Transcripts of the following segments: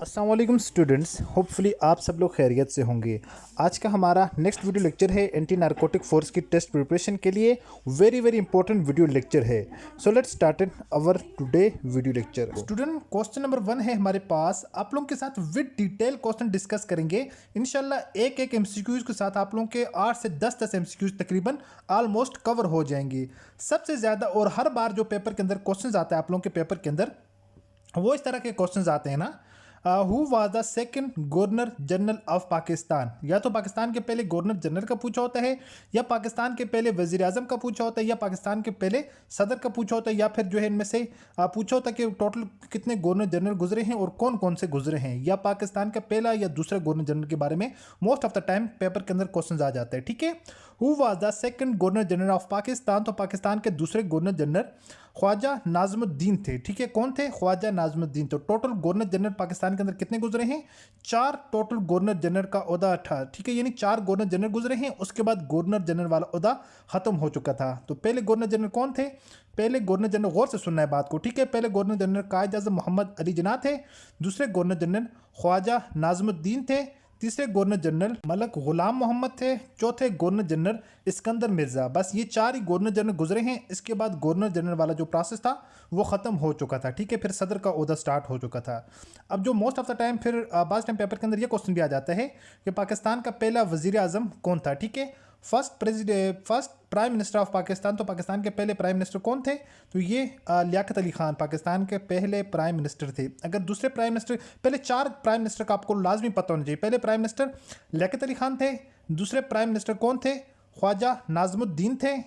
अस्सलाम वालेकुम students, hopefully आप सब लोग खैरियत से होंगे। आज का हमारा नेक्स्ट वीडियो लेक्चर है एंटी नारकोटिक फोर्स की टेस्ट प्रिपरेशन के लिए। Very very important video lecture है। So let's start our today video lecture. Student, question number 1 है हमारे पास। आप लोगों के साथ विद डिटेल क्वेश्चन डिस्कस करेंगे इंशाल्लाह। एक एक एमसीक्यूज के साथ आप लोगों के 8 से 10 एमसीक्यूज तकरीबन ऑलमोस्ट कवर हो जाएंगे। सबसे ज़्यादा और हर बार जो पेपर के अंदर क्वेश्चन आता है आप लोगों के पेपर के अंदर, वो इस तरह के क्वेश्चंस आते हैं ना। Who was the second governor general of Pakistan. या तो पाकिस्तान के पहले गवर्नर जनरल का पूछा होता है, या पाकिस्तान के पहले वजीर आजम का पूछा होता है, या पाकिस्तान के पहले सदर का पूछा होता है, या फिर जो है इनमें से पूछा होता है कि टोटल कितने गवर्नर जनरल गुजरे हैं और कौन कौन से गुजरे हैं, या पाकिस्तान का पहला या दूसरा गवर्नर जनरल के बारे में most of the time paper के अंदर क्वेश्चन आ जाते हैं। ठीक है, who was the second governor general of Pakistan. तो पाकिस्तान के दूसरे गवर्नर जनरल ख्वाजा नाज़मुद्दीन थे। ठीक है, कौन थे? ख्वाजा नाज़मुद्दीन। तो टोटल गवर्नर जनरल पाकिस्तान के अंदर कितने गुजरे हैं? 4 टोटल गवर्नर जनरल का ओहदा था। ठीक है, यानी 4 गवर्नर जनरल गुजरे हैं। उसके बाद गवर्नर जनरल वाला ओहदा खत्म हो चुका था। तो पहले गवर्नर जनरल कौन थे? पहले गवर्नर जनरल, गौर से सुनना है बात को, ठीक है। पहले गवर्नर जनरल कायद आज़म मोहम्मद अली जिन्ना थे। दूसरे गवर्नर जनरल ख्वाजा नाज़मुद्दीन थे। तीसरे गवर्नर जनरल मलक गुलाम मोहम्मद थे। चौथे गवर्नर जनरल इस्कंदर मिर्ज़ा। बस ये 4 ही गवर्नर जनरल गुजरे हैं। इसके बाद गवर्नर जनरल वाला जो प्रोसेस था वो ख़त्म हो चुका था। ठीक है, फिर सदर का ओहदा स्टार्ट हो चुका था। अब जो मोस्ट ऑफ द टाइम फिर बाज़ टाइम पेपर के अंदर ये क्वेश्चन भी आ जाता है कि पाकिस्तान का पहला वज़ीर आज़म कौन था। ठीक है, first prime minister of Pakistan. तो पाकिस्तान के पहले प्राइम मिनिस्टर कौन थे? तो ये लियाकत अली खान पाकिस्तान के पहले प्राइम मिनिस्टर थे। अगर दूसरे प्राइम मिनिस्टर, पहले 4 प्राइम मिनिस्टर का आपको लाजमी पता होना चाहिए। पहले प्राइम मिनिस्टर लियाकत अली खान थे। दूसरे प्राइम मिनिस्टर कौन थे? ख्वाजा नाज़मुद्दीन थे।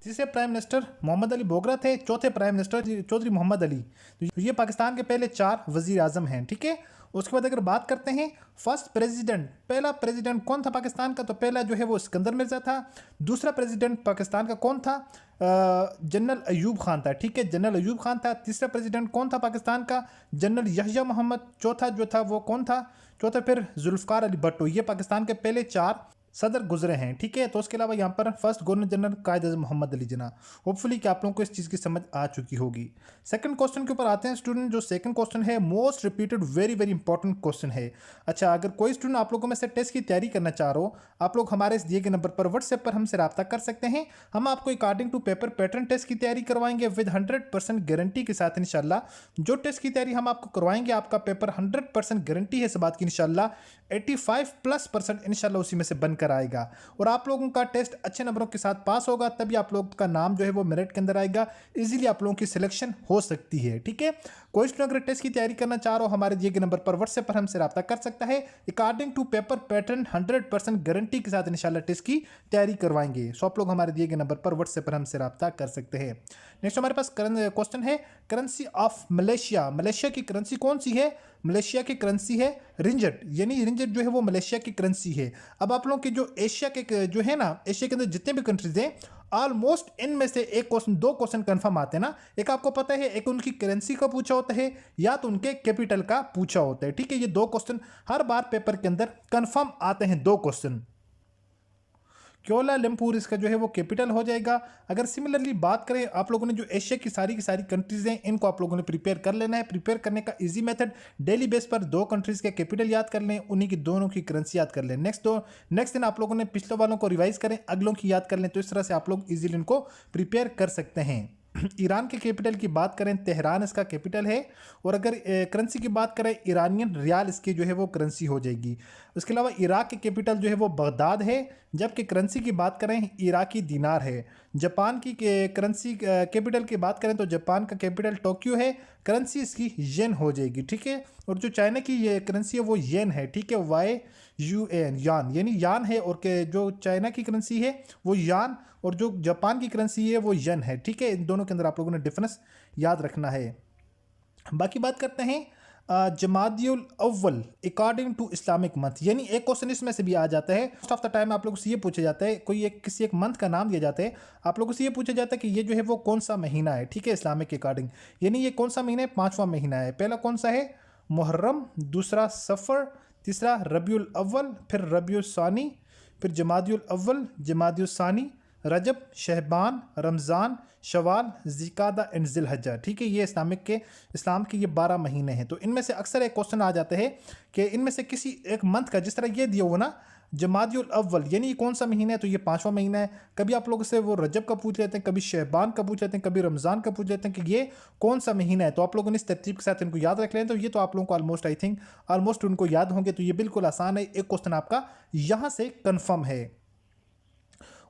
तीसरे प्राइम मिनिस्टर मोहम्मद अली बोगरा थे। चौथे प्राइम मिनिस्टर चौधरी मोहम्मद अली। तो ये पाकिस्तान के पहले 4 वज़ीर आज़म हैं। ठीक है, उसके बाद अगर बात करते हैं फर्स्ट प्रेसिडेंट, पहला प्रेसिडेंट कौन था पाकिस्तान का? तो पहला जो है वो सिकंदर मिर्ज़ा था। दूसरा प्रेसिडेंट पाकिस्तान का कौन था? जनरल अयूब खान था। ठीक है, जनरल अयूब खान था। तीसरा प्रेसिडेंट कौन था पाकिस्तान का? जनरल यहिया मोहम्मद। चौथा जो था वो कौन था? चौथा फिर जुल्फ़िकार अली भट्टो। ये पाकिस्तान के पहले 4 सदर गुजरे हैं। ठीक है, तो उसके अलावा यहाँ पर फर्स्ट गवर्नर जनरल कायद आज़म मोहम्मद अली जिन्ना। होपफुली कि आप लोगों को इस चीज़ की समझ आ चुकी होगी। सेकंड क्वेश्चन के ऊपर आते हैं स्टूडेंट। जो सेकंड क्वेश्चन है most repeated very very important question है। अच्छा, अगर कोई स्टूडेंट आप लोगों में से टेस्ट की तैयारी करना चाह रहे हो, आप लोग हमारे इस दिए गए नंबर पर व्हाट्सएप पर हमसे रब्ता कर सकते हैं। हम आपको according to paper pattern test की तैयारी करवाएंगे विद 100% गारंटी के साथ इंशाल्लाह। जो टेस्ट की तैयारी हम आपको करवाएंगे, आपका पेपर 100% गारंटी है इस बात की इंशाल्लाह। 85+% इंशाल्लाह उसी में से बनकर आएगा और आप लोगों का टेस्ट अच्छे नंबरों के साथ पास होगा, तभी आप लोगों का नाम जो है वो मेरिट के अंदर आएगा। इजीली आप लोगों की सिलेक्शन हो सकती है। ठीक है, कोई स्टूडेंट अगर टेस्ट की तैयारी करना चाह रहा हो, हमारे दिए गए नंबर पर व्हाट्सएप पर हमसे रब्ता कर सकता है। According to paper pattern 100% guarantee के साथ इंशाल्लाह टेस्ट की तैयारी करवाएंगे। सो आप लोग हमारे दिए गए नंबर पर व्हाट्सएप पर हमसे रब्ता कर सकते हैं। नेक्स्ट हमारे पास क्वेश्चन है करेंसी ऑफ मलेशिया। मलेशिया की करेंसी कौन सी है? मलेशिया की करेंसी है रिंजट। यानी रिंजट जो है वो मलेशिया की करेंसी है। अब आप लोगों के जो एशिया के जो है ना, एशिया के अंदर जितने भी कंट्रीज हैं, ऑलमोस्ट इनमें से एक क्वेश्चन 2 क्वेश्चन कंफर्म आते हैं ना। एक आपको पता है, एक उनकी करेंसी का पूछा होता है या तो उनके कैपिटल का पूछा होता है। ठीक है, ये 2 क्वेश्चन हर बार पेपर के अंदर कंफर्म आते हैं। 2 क्वेश्चन। क्योलालंपुर इसका जो है वो कैपिटल हो जाएगा। अगर सिमिलरली बात करें, आप लोगों ने जो एशिया की सारी कंट्रीज हैं, इनको आप लोगों ने प्रिपेयर कर लेना है। प्रिपेयर करने का इजी मेथड, डेली बेस पर 2 कंट्रीज के कैपिटल याद कर लें, उन्हीं की दोनों की करेंसी याद कर लें। नेक्स्ट दिन आप लोगों ने पिछले वालों को रिवाइज करें, अगलों की याद कर लें। तो इस तरह से आप लोग इजीली इनको प्रिपेयर कर सकते हैं। ईरान के कैपिटल की बात करें, तेहरान इसका कैपिटल है। और अगर करेंसी की बात करें, ईरानियन रियाल इसकी जो है वो करेंसी हो जाएगी। उसके अलावा इराक के कैपिटल जो है वो बगदाद है, जबकि करेंसी की बात करें इराकी दिनार है। जापान की करेंसी कैपिटल की बात करें तो जापान का कैपिटल टोक्यो है, करेंसी इसकी येन हो जाएगी। ठीक है, और जो चाइना की ये करेंसी है वो येन है। ठीक है, YUAN, यान, यानी यान है। और जो चाइना की करेंसी है वो यान, और जो जापान की करेंसी है वो येन है। ठीक है, इन दोनों के अंदर आप लोगों ने डिफरेंस याद रखना है। बाकी बात करते हैं जमादियुल अव्वल अकॉर्डिंग टू इस्लामिक मंथ। यानी एक क्वेश्चन इसमें से भी आ जाता है। मोस्ट ऑफ द टाइम आप लोगों से ये पूछा जाता है, कोई किसी एक मंथ का नाम दिया जाता है, आप लोगों से ये पूछा जाता है कि ये जो है वो कौन सा महीना है। ठीक है, इस्लामिक के अकॉर्डिंग, यानी ये कौन सा महीना है? 5वां महीना है। पहला कौन सा है? मुहर्रम। दूसरा सफ़र। तीसरा रबीउल अव्वल। फिर रबीउल सानी। फिर जमादियुल अव्वल, जमादियुल सानी, रजब, शहबान, रमज़ान, शवाल, ज़िकादा एंड ज़िलहज्जा। ठीक है, ये इस्लाम के ये 12 महीने हैं। तो इनमें से अक्सर एक क्वेश्चन आ जाते हैं कि इनमें से किसी एक मंथ का, जिस तरह ये दिया हुआ ना जमादियुल अव्वल, यानी ये कौन सा महीना है, तो ये 5वां महीना है। कभी आप लोगों से वो रजब का पूछ लेते हैं, कभी शहबान का पूछ लेते हैं, कभी रमज़ान का पूछ लेते हैं कि ये कौन सा महीना है। तो आप लोगों ने इस तरतीब के साथ इनको याद रख लें, तो ये तो आप लोगों को ऑलमोस्ट उनको याद होंगे। तो ये बिल्कुल आसान है, एक क्वेश्चन आपका यहाँ से कन्फर्म है।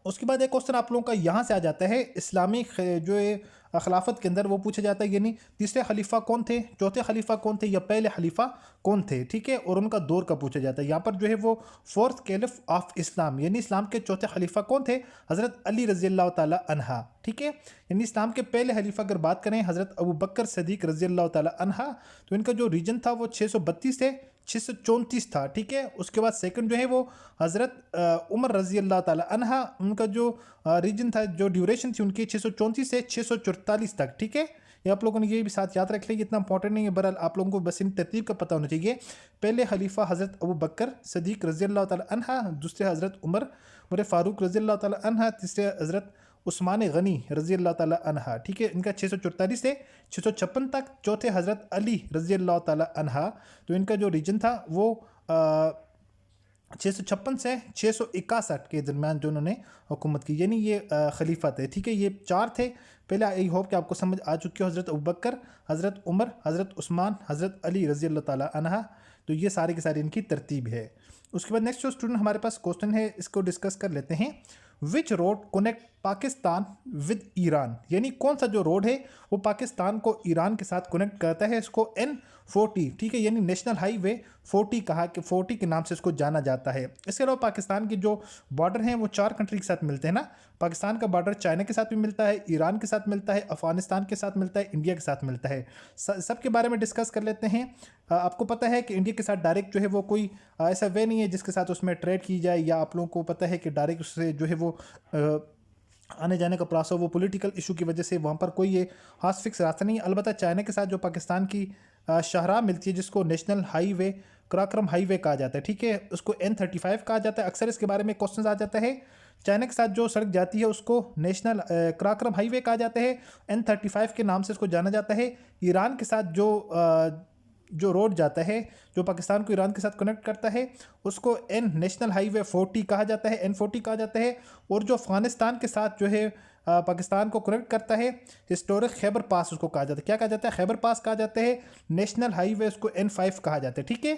उसके बाद एक क्वेश्चन आप लोगों का यहाँ से आ जाता है, इस्लामी जो है खिलाफत के अंदर वो पूछा जाता है, यानी तीसरे खलीफा कौन थे, चौथे खलीफा कौन थे, या पहले खलीफा कौन थे। ठीक है, और उनका दौर का पूछा जाता है। यहाँ पर जो है वो फोर्थ कैलिफ ऑफ इस्लाम, यानी इस्लाम के चौथे खलीफा कौन थे, हज़रत अली रज़ी अल्लाह ताला अन्हा। ठीक है, यानी इस्लाम के पहले खलीफा अगर बात करें हज़रत अबू बकर सदीक रज़ी अल्लाह ताला अन्हा, तो इनका जो रीजन था वो 632 से 634 था। ठीक है, उसके बाद सेकंड जो है वो हज़रत उमर रज़ी अल्लाह ताला अन्हा, उनका जो रीजन था, जो ड्यूरेशन थी उनकी 634 से 644 तक। ठीक है, ये आप लोगों ने ये भी साथ याद रख लिया, इतना इंपॉर्टेंट नहीं है, बहरहाल आप लोगों को बस इन तरतीब का पता होना चाहिए। पहले खलीफा हज़रत अबू बकर सदीक रज़ी अल्लाह ताला अन्हा, दूसरे हज़रत उमर फ़ारूक रज़ी अल्लाह ताला अन्हा, तीसरे हज़रत उस्मान गनी रज़ी अल्लाह ताला अन्हा। ठीक है, इनका 644 से 656 तक, चौथे हज़रत अली रज़ी अल्लाह ताला अन्हा, तो इनका जो रीजन था वो 656 से 661 के दरमियान जो उन्होंने हुकूमत की, यानी ये खलीफा थे। ठीक है, ये 4 थे पहले। आई होप कि आपको समझ आ चुकी हो, हज़रत अबू बकर, हज़रत उमर, हज़रत उस्मान, हज़रत अली रज़ी अल्लाह ताला अन्हा। तो ये सारी की सारी इनकी तरतीब है। उसके बाद नेक्स्ट जो स्टूडेंट हमारे पास क्वेश्चन है, इसको डिस्कस कर लेते हैं। विच road connect Pakistan with Iran, यानी कौन सा जो रोड है वो पाकिस्तान को ईरान के साथ कनेक्ट करता है। इसको N40, ठीक है, यानी नेशनल हाईवे 40 के नाम से इसको जाना जाता है। इसके अलावा पाकिस्तान के जो बॉर्डर हैं वो 4 कंट्री के साथ मिलते हैं ना। पाकिस्तान का बॉर्डर चाइना के साथ भी मिलता है, ईरान के साथ मिलता है, अफगानिस्तान के साथ मिलता है, इंडिया के साथ मिलता है। सबके बारे में डिस्कस कर लेते हैं। आपको पता है कि इंडिया के साथ डायरेक्ट जो है वो कोई ऐसा वे नहीं है जिसके साथ उसमें ट्रेड की जाए, या आप लोगों को पता है कि डायरेक्ट उससे जो है वो आने जाने का प्रोसेस, वो पॉलिटिकल इशू की वजह से वहाँ पर कोई ये खास फिक्स रास्ता नहीं है। अलबत्ता चाइना के साथ जो पाकिस्तान की शाहराह मिलती है, जिसको नेशनल हाईवे कराक्रम हाईवे कहा जाता है, ठीक है, उसको N35 कहा जाता है। अक्सर इसके बारे में क्वेश्चन आ जाता है। चाइना के साथ जो सड़क जाती है उसको नेशनल कराक्रम हाईवे कहा जाता है, N35 के नाम से उसको जाना जाता है। ईरान के साथ जो रोड जाता है, जो पाकिस्तान को ईरान के साथ कनेक्ट करता है, उसको नेशनल हाईवे 40 कहा जाता है, N40 कहा जाता है। और जो अफगानिस्तान के साथ जो है पाकिस्तान को कनेक्ट करता है, हिस्टोरिक खैबर पास उसको कहा जाता है। क्या कहा जाता है? खैबर पास कहा जाता है। नेशनल हाईवे उसको N5 कहा जाता है। ठीक है,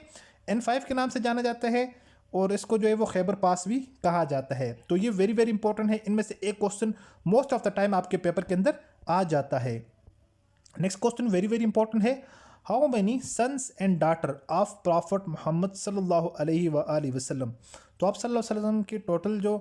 N5 के नाम से जाना जाता है, और इसको जो है वो खैबर पास भी कहा जाता है। तो ये वेरी वेरी इंपॉर्टेंट है। इनमें से एक question most of the time आपके पेपर के अंदर आ जाता है। Next question very very important है। How many sons and daughter of prophet Muhammad सल्लल्लाहु अलैहि वसल्लम। तो आप सल्लल्लाहु अलैहि वसल्लम के टोटल जो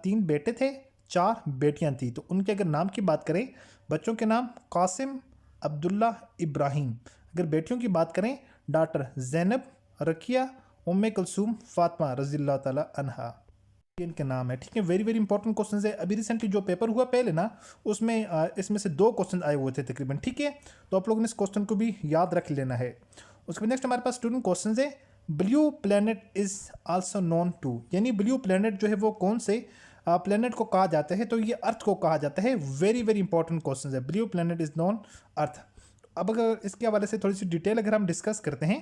3 बेटे थे, 4 बेटियां थी। तो उनके अगर नाम की बात करें, बच्चों के नाम कासिम, अब्दुल्ला, इब्राहिम। अगर बेटियों की बात करें, डाटर जैनब, रकिया, उम्मे कुलसूम, फातिमा रज़ी अल्लाह ताला अन्हा, इनके नाम है। ठीक है, वेरी वेरी इंपॉर्टेंट क्वेश्चन है। अभी रिसेंटली जो पेपर हुआ पहले ना, उसमें इसमें से 2 क्वेश्चन आए हुए थे तकरीबन। ठीक है, तो आप लोगों ने इस क्वेश्चन को भी याद रख लेना है। उसके बाद नेक्स्ट हमारे पास स्टूडेंट क्वेश्चन है, blue planet is also known to, यानी ब्लू प्लैनेट जो है वो कौन से प्लैनेट को कहा जाता है? तो ये अर्थ को कहा जाता है। वेरी वेरी इंपॉर्टेंट क्वेश्चन है। ब्लू प्लैनेट इज नोन अर्थ। अब अगर इसके हवाले से थोड़ी सी डिटेल अगर हम डिस्कस करते हैं,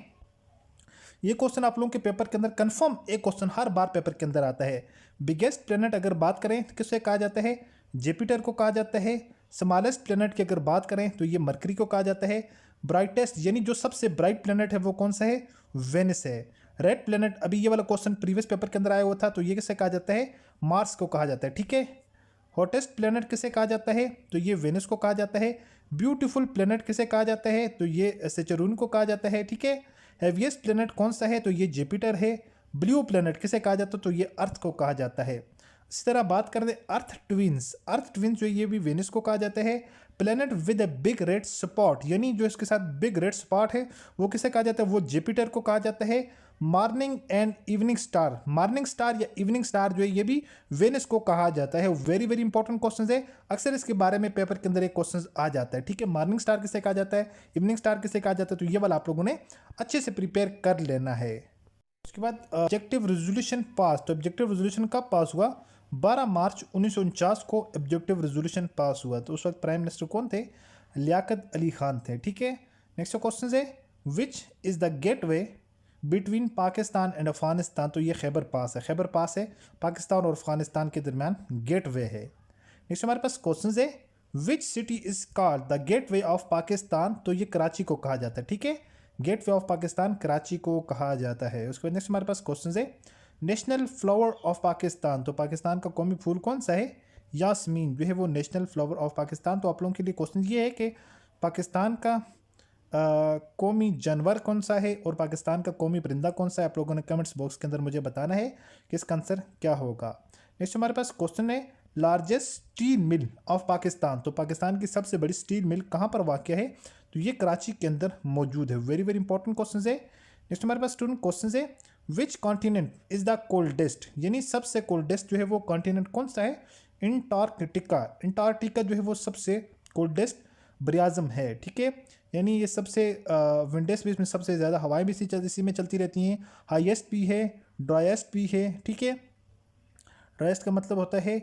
ये क्वेश्चन आप लोगों के पेपर के अंदर कंफर्म एक क्वेश्चन हर बार पेपर के अंदर आता है। बिगेस्ट प्लेनेट अगर बात करें तो किससे कहा जाता है? जुपिटर को कहा जाता है। स्मॉलेस्ट प्लेनेट की अगर बात करें तो ये मरकरी को कहा जाता है। ब्राइटेस्ट यानी जो सबसे ब्राइट प्लेनेट है वो कौन सा है? वेनिस है। रेड प्लेनेट, अभी ये वाला क्वेश्चन प्रीवियस पेपर के अंदर आया हुआ था, तो ये किसे कहा जाता है? मार्स को कहा जाता है। ठीक है, हॉटेस्ट प्लेनेट किसे कहा जाता है? तो ये वेनिस को कहा जाता है। ब्यूटीफुल प्लेनेट किसे कहा जाता है? तो ये सेचुरन को कहा जाता है। ठीक है, हैवीएस्ट प्लेनेट कौन सा है? तो ये जुपिटर है। ब्लू प्लेनेट किसे कहा जाता है? तो ये अर्थ को कहा जाता है। इसी तरह बात कर दे अर्थ ट्विंस जो ये भी वेनिस को कहा जाता है। Planet with a big red spot, यानी जो इसके साथ बिग रेड स्पॉट है वो किसे कहा जाता है? वो जुपिटर को कहा जाता है। मॉर्निंग एंड इवनिंग स्टार या इवनिंग स्टार जो है ये भी वेनिस को कहा जाता है। वेरी वेरी इंपॉर्टेंट क्वेश्चन है। अक्सर इसके बारे में पेपर के अंदर एक क्वेश्चन आ जाता है। ठीक है, मॉर्निंग स्टार किसे कहा जाता है, इवनिंग स्टार किसे कहा जाता है, तो ये वाला आप लोगों ने अच्छे से प्रिपेयर कर लेना है। उसके बाद ऑब्जेक्टिव रेजोल्यूशन पास, तो ऑब्जेक्टिव रेजोल्यूशन कब पास हुआ? 12 मार्च 1949 को ऑब्जेक्टिव रेजोल्यूशन पास हुआ। तो उस वक्त प्राइम मिनिस्टर कौन थे? लियाकत अली खान थे। ठीक है, नेक्स्ट क्वेश्चन है which is the gateway between Pakistan and Afghanistan. तो ये खैबर पास है, खैबर पास है पाकिस्तान और अफगानिस्तान के दरमियान गेट वे है। नेक्स्ट हमारे पास क्वेश्चन है which city is called the gateway of Pakistan. तो ये कराची को कहा जाता है। ठीक है, gateway of Pakistan Karachi को कहा जाता है। उसके बाद नेक्स्ट हमारे पास क्वेश्चन है नेशनल फ्लावर ऑफ पाकिस्तान। तो पाकिस्तान का कौमी फूल कौन सा है? यास्मीन जो है वो नेशनल फ्लावर ऑफ पाकिस्तान। तो आप लोगों के लिए क्वेश्चन ये है कि पाकिस्तान का कौमी जानवर कौन सा है और पाकिस्तान का कौमी परिंदा कौन सा है? आप लोगों ने कमेंट्स बॉक्स के अंदर मुझे बताना है कि इसका आंसर क्या होगा। नेक्स्ट हमारे पास क्वेश्चन है largest steel mill of Pakistan. तो पाकिस्तान की सबसे बड़ी स्टील मिल कहाँ पर वाक़ है? तो ये कराची के अंदर मौजूद है। वेरी वेरी इंपॉर्टेंट क्वेश्चन है। नेक्स्ट हमारे पास स्टूडेंट क्वेश्चन है which continent is the coldest, यानी सबसे कोल्डेस्ट जो है वो कॉन्टिनेंट कौन सा है? इंटार्कटिका। इंटार्कटिका जो है वो सबसे कोल्डेस्ट बरियाज़म है। ठीक है, यानी ये सबसे विंडेस्ट भी, इसमें सबसे ज़्यादा हवाएं भी इसी में चलती रहती हैं। हाईएस्ट भी है, ड्राइएस्ट भी है। ठीक है, ड्राइएस्ट का मतलब होता है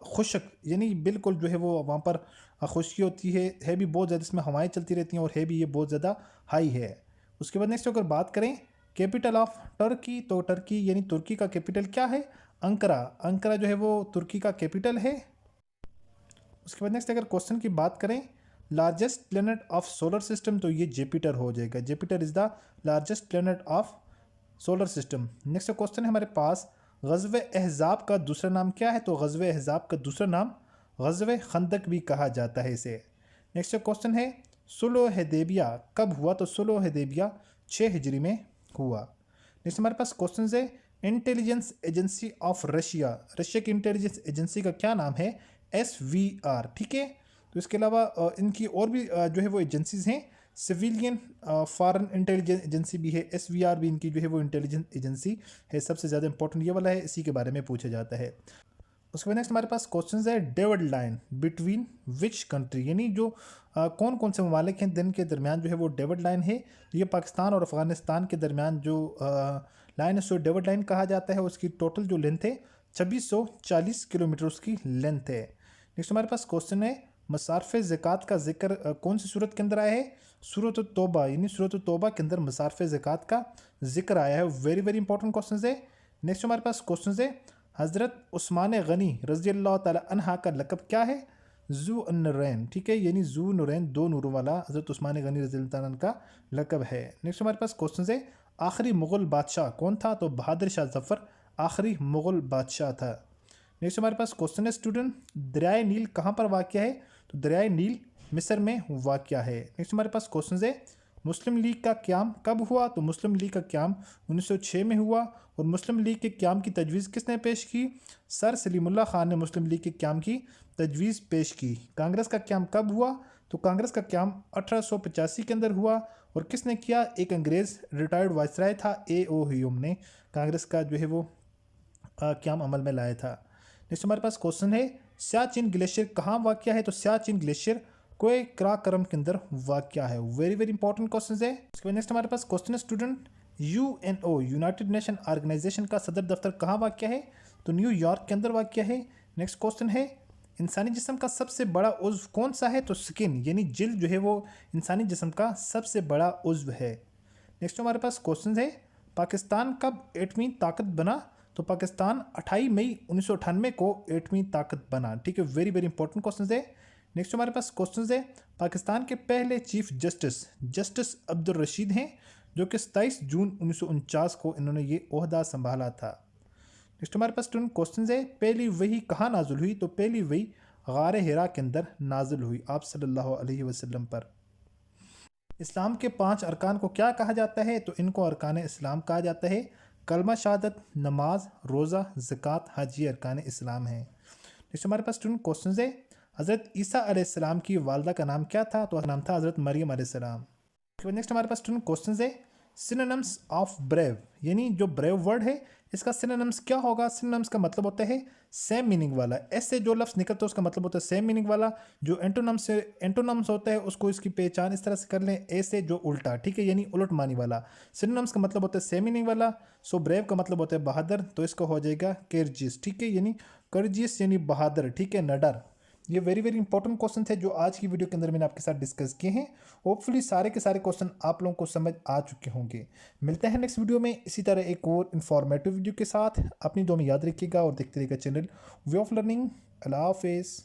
खुश्क, यानी बिल्कुल जो है वो वहाँ पर खुश्की होती है भी बहुत ज़्यादा, इसमें हवाएं चलती रहती हैं और है भी ये बहुत ज़्यादा हाई है। उसके बाद नेक्स्ट अगर बात करें कैपिटल ऑफ टर्की, तो टर्की यानी तुर्की का कैपिटल क्या है? अंकारा। अंकारा जो है वो तुर्की का कैपिटल है। उसके बाद नेक्स्ट अगर क्वेश्चन की बात करें largest planet of solar system, तो ये जुपिटर हो जाएगा। Jupiter is the largest planet of solar system. Next question है हमारे पास ग़ज़वे अहज़ाब का दूसरा नाम क्या है? तो ग़ज़वे अहज़ाब का दूसरा नाम ग़ज़वे खंदक भी कहा जाता है इसे। नेक्स्ट क्वेश्चन है सुलह हुदैबिया कब हुआ? तो सुलह हुदैबिया 6 हिजरी में हुआ। नेक्स्ट हमारे पास क्वेश्चन है intelligence agency of Russia. Russia की इंटेलिजेंस एजेंसी का क्या नाम है? SVR। ठीक है, तो इसके अलावा इनकी और भी जो है वो एजेंसीज हैं। सिविलियन फॉरेन इंटेलिजेंस एजेंसी भी है, SVR भी इनकी जो है वो इंटेलिजेंस एजेंसी है। सबसे ज़्यादा इंपॉर्टेंट ये वाला है, इसी के बारे में पूछा जाता है। उसके बाद नेक्स्ट हमारे पास क्वेश्चन है David line between which country, यानी जो कौन कौन से ममालिक हैं दिन के दरमियान जो है वो डेविड लाइन है। ये पाकिस्तान और अफगानिस्तान के दरमियान जो लाइन है सो डेविड लाइन कहा जाता है। उसकी टोटल जो लेंथ है 2640 किलोमीटर उसकी लेंथ है। नेक्स्ट हमारे पास क्वेश्चन है मसारफ़ ज़कात का जिक्र कौन सी सूरत के अंदर आया है? सूरत तौबा, यानी सूरत तौबा के अंदर मसारफ़ ज़कात का जिक्र आया है। वेरी वेरी इंपॉर्टेंट क्वेश्चन है। नेक्स्ट हमारे पास क्वेश्चन है हज़रत उस्मान गनी रज़ी अल्लाह ताला अन्हा का लक़ब क्या है? ज़ू नूरैन। ठीक है, यानी ज़ू नूरैन, दो नूरों वाला हज़रत उस्मान गनी रज़ी अल्लाह ताला का लक़ब है। नेक्स्ट हमारे पास क्वेश्चन है आखिरी मुग़ल बादशाह कौन था? तो बहादुर शाह ज़फ़र आखिरी मुग़ल बादशाह था। नेक्स्ट हमारे पास क्वेश्चन है स्टूडेंट दरियाए नील कहाँ पर वाक़या है? तो दरियाए नील मिस्र में वाक़या है। नेक्स्ट हमारे पास क्वेश्चन है मुस्लिम लीग का क़याम कब हुआ? तो मुस्लिम लीग का क़याम 1906 में हुआ। और मुस्लिम लीग के क़याम की तजवीज़ किसने पेश की? सर सलीमुल्लाह खान ने मुस्लिम लीग के क़याम की तजवीज़ पेश की। कांग्रेस का क़याम कब हुआ? तो कांग्रेस का क़याम 1885 के अंदर हुआ। और किसने किया? एक अंग्रेज़ रिटायर्ड वायसराय था A.O. ह्यूम ने कांग्रेस का जो है वो क़याम अमल में लाया था। नेक्स्ट हमारे पास क्वेश्चन है सियाचिन ग्लेशियर कहाँ वाक़या है? तो सियाचिन ग्लेशियर कोई कराकरम के अंदर वाक़या है। वेरी वेरी इंपॉर्टेंट क्वेश्चन है। उसके बाद नेक्स्ट हमारे पास क्वेश्चन है student UNO united nation organisation का सदर दफ्तर कहाँ वाक़या है? तो न्यूयॉर्क के अंदर वाक़या है। नेक्स्ट क्वेश्चन है इंसानी जिस्म का सबसे बड़ा उज़्व कौन सा है? तो स्किन, यानी जिल्द जो है वो इंसानी जिस्म का सबसे बड़ा उज़्व है। नेक्स्ट हमारे पास क्वेश्चन है पाकिस्तान कब एटमी ताकत बना? तो पाकिस्तान 28 मई 1998 को एटमी ताकत बना। ठीक है, वेरी वेरी इंपॉर्टेंट क्वेश्चन है। नेक्स्ट हमारे पास क्वेश्चन है पाकिस्तान के पहले चीफ जस्टिस अब्दुल रशीद हैं जो कि 27 जून 1949 को इन्होंने ये ओहदा संभाला था। नेक्स्ट हमारे पास स्टूडेंट क्वेश्चन है पहली वही कहाँ नाजुल हुई? तो पहली वही गार हिरा के अंदर नाजुल हुई आप सल्लल्लाहु अलैहि वसल्लम पर। इस्लाम के 5 अरकान को क्या कहा जाता है? तो इनको अरकान इस्लाम कहा जाता है। कलमा शहादत, नमाज, रोज़ा, ज़कात, हज ये अरकान इस्लाम है। नेक्स्ट हमारे पास स्टूडेंट क्वेश्चन है हज़रत ईसा अलैहिस्सलाम की वालदा का नाम क्या था? तो नाम था हज़रत मरियम अलैहिस्सलाम। नेक्स्ट हमारे पास स्टूडेंट क्वेश्चन है सिनोनिम्स ऑफ ब्रेव, यानी जो ब्रेव वर्ड है इसका सिनोनिम्स क्या होगा? सिनोनिम्स का मतलब होता है सेम मीनिंग वाला। एस से जो लफ्ज़ निकलता है उसका मतलब होता है सेम मीनिंग वाला। जो एंटोनम्स से एंटोनम्स होता है उसको इसकी पहचान इस तरह से कर लें, ए से जो उल्टा, ठीक है, यानी उलट मानी वाला। सिनोनिम्स का मतलब होता है सेम मीनिंग वाला। सो ब्रेव का मतलब होता है बहादुर, तो इसका हो जाएगा करेजियस, ठीक है, यानी करेजियस यानी बहादुर, ठीक है, नडर। ये वेरी वेरी इंपॉर्टेंट क्वेश्चन थे जो आज की वीडियो के अंदर मैंने आपके साथ डिस्कस किए हैं। होपफुली सारे के सारे क्वेश्चन आप लोगों को समझ आ चुके होंगे। मिलते हैं नेक्स्ट वीडियो में इसी तरह एक और इन्फॉर्मेटिव वीडियो के साथ। अपनी दुआ में याद रखिएगा और देखते रहिएगा चैनल वे ऑफ लर्निंग। अल्लाह हाफिज़।